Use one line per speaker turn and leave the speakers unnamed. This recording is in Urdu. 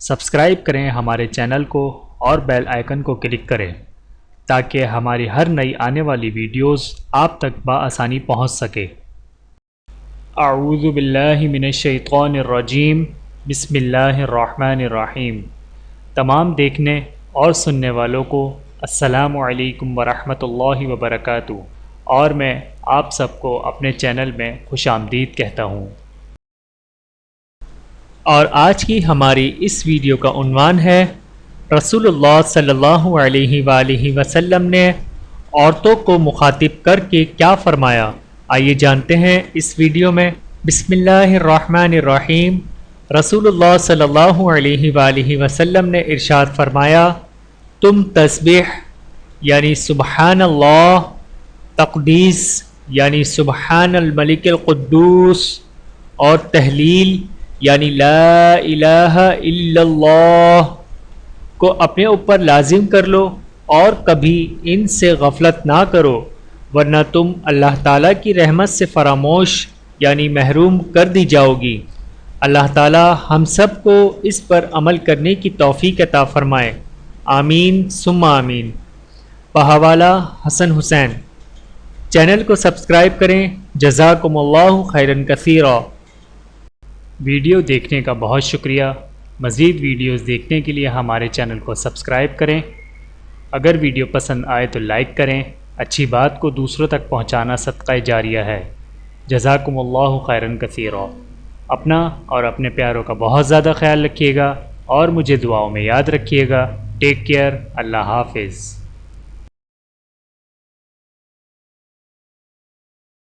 سبسکرائب کریں ہمارے چینل کو اور بیل آئیکن کو کلک کریں تاکہ ہماری ہر نئی آنے والی ویڈیوز آپ تک بآسانی پہنچ سکے۔ اعوذ باللہ من الشیطان الرجیم، بسم اللہ الرحمن الرحیم۔ تمام دیکھنے اور سننے والوں کو السلام علیکم ورحمۃ اللہ وبرکاتہ، اور میں آپ سب کو اپنے چینل میں خوش آمدید کہتا ہوں۔ اور آج کی ہماری اس ویڈیو کا عنوان ہے رسول اللہ صلی اللہ علیہ وآلہ وسلم نے عورتوں کو مخاطب کر کے کیا فرمایا۔ آئیے جانتے ہیں اس ویڈیو میں۔ بسم اللہ الرحمن الرحیم۔ رسول اللہ صلی اللہ علیہ وآلہ وسلم نے ارشاد فرمایا، تم تسبیح یعنی سبحان اللہ، تقدیس یعنی سبحان الملک القدوس، اور تہلیل یعنی لا الہ الا اللہ کو اپنے اوپر لازم کر لو اور کبھی ان سے غفلت نہ کرو، ورنہ تم اللہ تعالیٰ کی رحمت سے فراموش یعنی محروم کر دی جاؤ گی۔ اللہ تعالیٰ ہم سب کو اس پر عمل کرنے کی توفیق عطا فرمائے، آمین ثم آمین۔ بحوالہ حسن حسین۔ چینل کو سبسکرائب کریں، جزاکم اللہ خیرا کثیرا۔ ویڈیو دیکھنے کا بہت شکریہ۔ مزید ویڈیوز دیکھنے کے لیے ہمارے چینل کو سبسکرائب کریں۔ اگر ویڈیو پسند آئے تو لائک کریں، اچھی بات کو دوسروں تک پہنچانا صدقہ جاریہ ہے۔ جزاکم اللہ خیرا کثیرا۔ اپنا اور اپنے پیاروں کا بہت زیادہ خیال رکھیے گا اور مجھے دعاؤں میں یاد رکھیے گا۔ Take care. اللہ حافظ۔